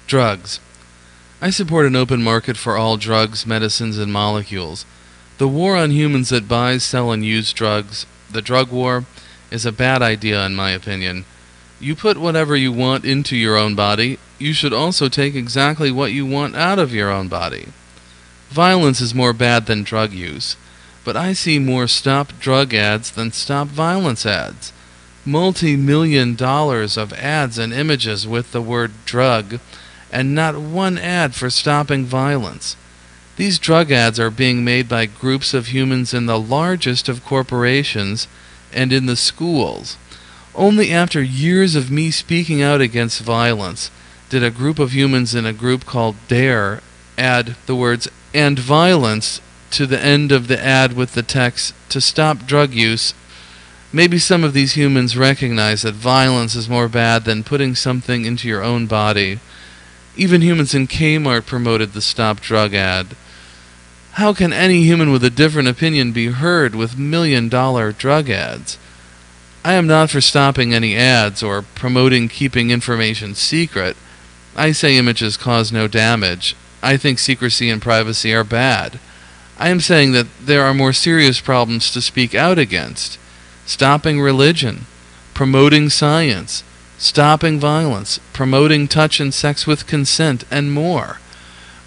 Drugs. I support an open market for all drugs, medicines, and molecules. The war on humans that buy, sell, and use drugs, the drug war, is a bad idea in my opinion. You put whatever you want into your own body, you should also take exactly what you want out of your own body. Violence is more bad than drug use, but I see more stop drug ads than stop violence ads. Multi-million dollars of ads and images with the word drug, and not one ad for stopping violence. These drug ads are being made by groups of humans in the largest of corporations and in the schools. Only after years of me speaking out against violence did a group of humans in a group called DARE add the words "and violence" to the end of the ad with the text "to stop drug use." Maybe some of these humans recognize that violence is more bad than putting something into your own body. Even humans in Kmart promoted the stop drug ad. How can any human with a different opinion be heard with million-dollar drug ads? I am not for stopping any ads or promoting keeping information secret. I say images cause no damage. I think secrecy and privacy are bad. I am saying that there are more serious problems to speak out against. Stopping religion, promoting science, stopping violence, promoting touch and sex with consent, and more.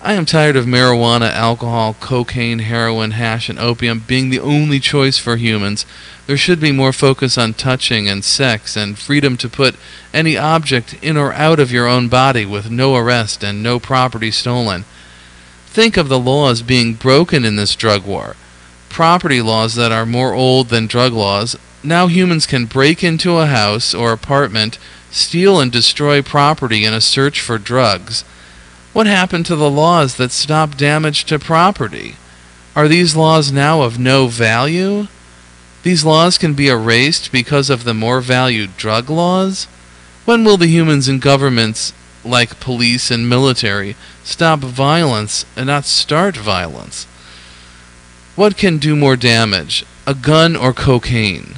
I am tired of marijuana, alcohol, cocaine, heroin, hash, and opium being the only choice for humans. There should be more focus on touching and sex and freedom to put any object in or out of your own body with no arrest and no property stolen. Think of the laws being broken in this drug war. Property laws that are more old than drug laws. Now humans can break into a house or apartment, steal and destroy property in a search for drugs. What happened to the laws that stop damage to property? Are these laws now of no value? These laws can be erased because of the more valued drug laws? When will the humans in governments, like police and military, stop violence and not start violence? What can do more damage, a gun or cocaine?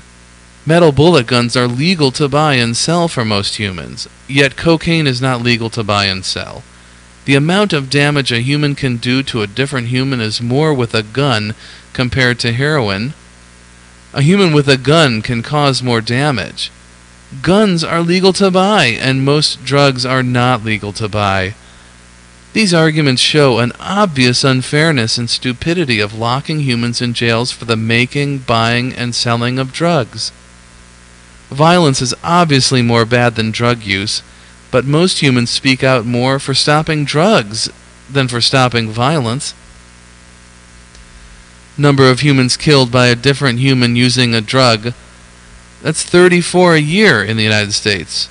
Metal bullet guns are legal to buy and sell for most humans, yet cocaine is not legal to buy and sell. The amount of damage a human can do to a different human is more with a gun compared to heroin. A human with a gun can cause more damage. Guns are legal to buy, and most drugs are not legal to buy. These arguments show an obvious unfairness and stupidity of locking humans in jails for the making, buying, and selling of drugs. Violence is obviously more bad than drug use, but most humans speak out more for stopping drugs than for stopping violence. Number of humans killed by a different human using a drug, that's 34 a year in the United States.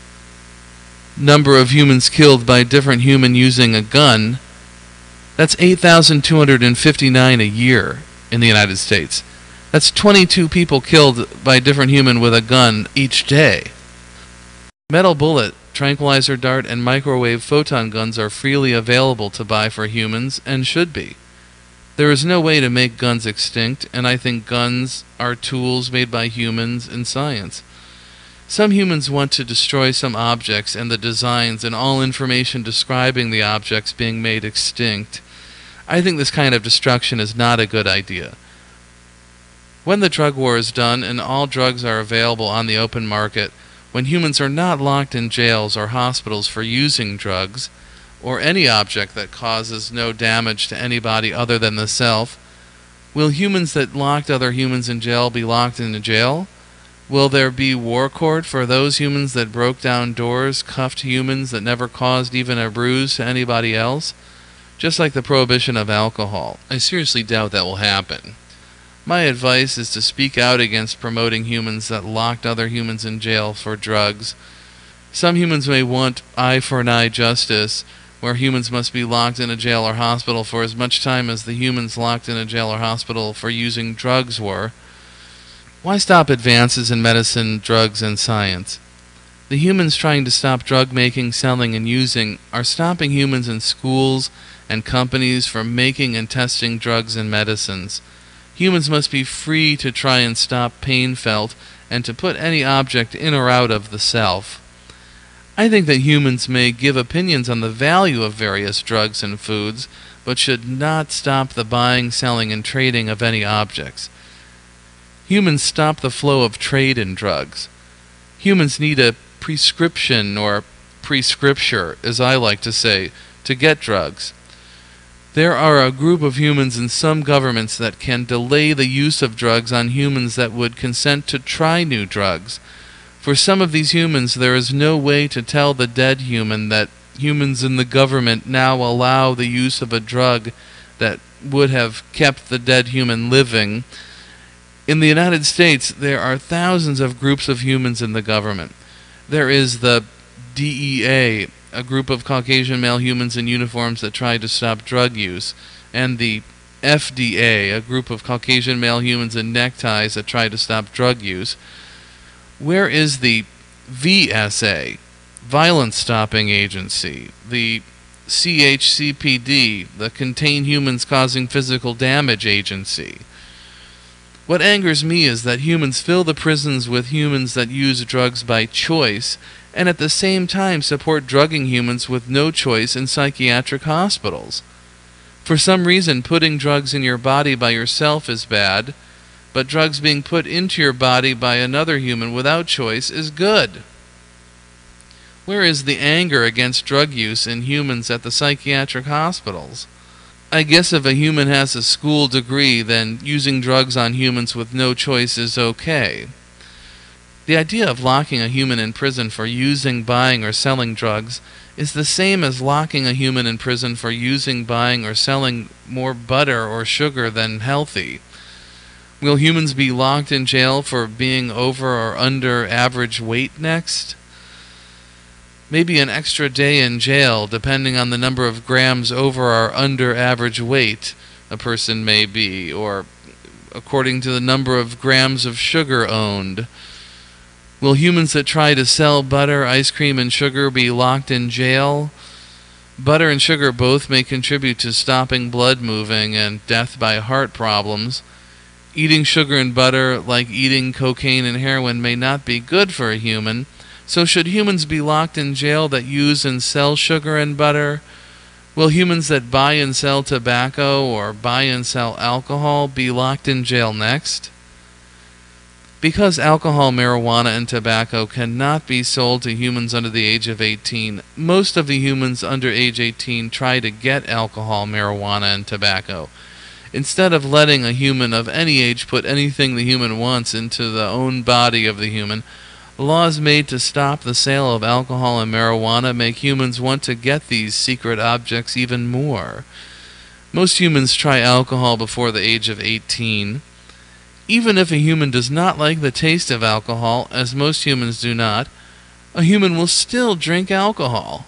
Number of humans killed by a different human using a gun, that's 8,259 a year in the United States. That's 22 people killed by a different human with a gun each day. Metal bullet, tranquilizer dart, and microwave photon guns are freely available to buy for humans, and should be. There is no way to make guns extinct, and I think guns are tools made by humans in science. Some humans want to destroy some objects and the designs and all information describing the objects being made extinct. I think this kind of destruction is not a good idea. When the drug war is done and all drugs are available on the open market, when humans are not locked in jails or hospitals for using drugs, or any object that causes no damage to anybody other than the self, will humans that locked other humans in jail be locked in a jail? Will there be war court for those humans that broke down doors, cuffed humans that never caused even a bruise to anybody else? Just like the prohibition of alcohol. I seriously doubt that will happen. My advice is to speak out against promoting humans that locked other humans in jail for drugs. Some humans may want eye for an eye justice, where humans must be locked in a jail or hospital for as much time as the humans locked in a jail or hospital for using drugs were. Why stop advances in medicine, drugs, and science? The humans trying to stop drug making, selling, and using are stopping humans in schools and companies from making and testing drugs and medicines. Humans must be free to try and stop pain felt and to put any object in or out of the self. I think that humans may give opinions on the value of various drugs and foods, but should not stop the buying, selling, and trading of any objects. Humans stop the flow of trade in drugs. Humans need a prescription, or prescripture, as I like to say, to get drugs. There are a group of humans in some governments that can delay the use of drugs on humans that would consent to try new drugs. For some of these humans, there is no way to tell the dead human that humans in the government now allow the use of a drug that would have kept the dead human living. In the United States, there are thousands of groups of humans in the government. There is the DEA, a group of Caucasian male humans in uniforms that try to stop drug use, and the FDA, a group of Caucasian male humans in neckties that try to stop drug use. Where is the VSA, Violence Stopping Agency, the CHCPD, the Contain Humans Causing Physical Damage Agency? What angers me is that humans fill the prisons with humans that use drugs by choice, and at the same time support drugging humans with no choice in psychiatric hospitals. For some reason, putting drugs in your body by yourself is bad, but drugs being put into your body by another human without choice is good. Where is the anger against drug use in humans at the psychiatric hospitals? I guess if a human has a school degree, then using drugs on humans with no choice is okay. The idea of locking a human in prison for using, buying, or selling drugs is the same as locking a human in prison for using, buying, or selling more butter or sugar than healthy. Will humans be locked in jail for being over or under average weight next? Maybe an extra day in jail, depending on the number of grams over or under average weight a person may be, or according to the number of grams of sugar owned. Will humans that try to sell butter, ice cream, and sugar be locked in jail? Butter and sugar both may contribute to stopping blood moving and death by heart problems. Eating sugar and butter, like eating cocaine and heroin, may not be good for a human. So should humans be locked in jail that use and sell sugar and butter? Will humans that buy and sell tobacco or buy and sell alcohol be locked in jail next? Because alcohol, marijuana, and tobacco cannot be sold to humans under the age of 18, most of the humans under age 18 try to get alcohol, marijuana, and tobacco. Instead of letting a human of any age put anything the human wants into the own body of the human, laws made to stop the sale of alcohol and marijuana make humans want to get these secret objects even more. Most humans try alcohol before the age of 18. Even if a human does not like the taste of alcohol, as most humans do not, a human will still drink alcohol.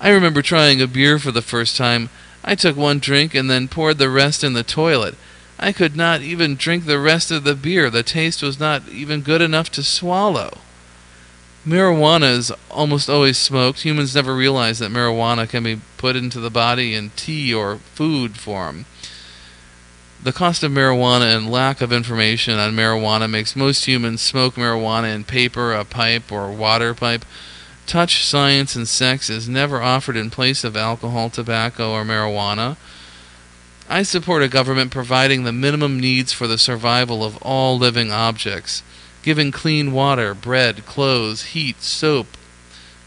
I remember trying a beer for the first time. I took one drink and then poured the rest in the toilet. I could not even drink the rest of the beer. The taste was not even good enough to swallow. Marijuana is almost always smoked. Humans never realize that marijuana can be put into the body in tea or food form. The cost of marijuana and lack of information on marijuana makes most humans smoke marijuana in paper, a pipe, or water pipe. Touch, science, and sex is never offered in place of alcohol, tobacco, or marijuana. I support a government providing the minimum needs for the survival of all living objects, giving clean water, bread, clothes, heat, soap,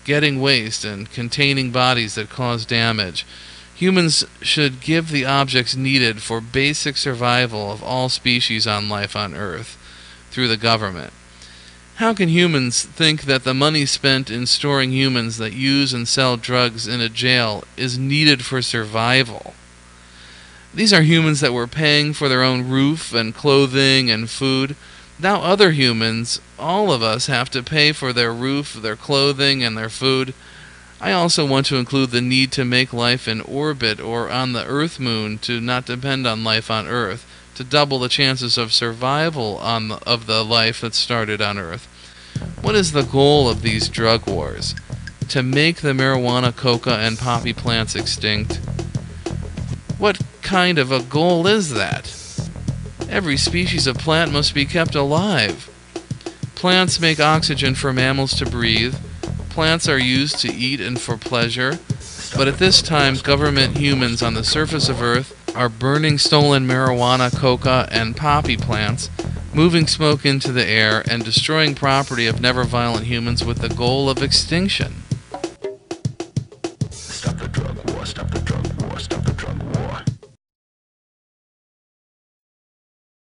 getting waste, and containing bodies that cause damage. Humans should give the objects needed for basic survival of all species on life on Earth through the government. How can humans think that the money spent in storing humans that use and sell drugs in a jail is needed for survival? These are humans that were paying for their own roof and clothing and food. Now other humans, all of us, have to pay for their roof, their clothing, and their food. I also want to include the need to make life in orbit or on the Earth moon to not depend on life on Earth, to double the chances of survival of the life that started on Earth. What is the goal of these drug wars? To make the marijuana, coca, and poppy plants extinct? What kind of a goal is that? Every species of plant must be kept alive. Plants make oxygen for mammals to breathe. Plants are used to eat and for pleasure, but at this time government humans on the surface of Earth are burning stolen marijuana, coca, and poppy plants, moving smoke into the air, and destroying property of never-violent humans with the goal of extinction. Stop the drug war, stop the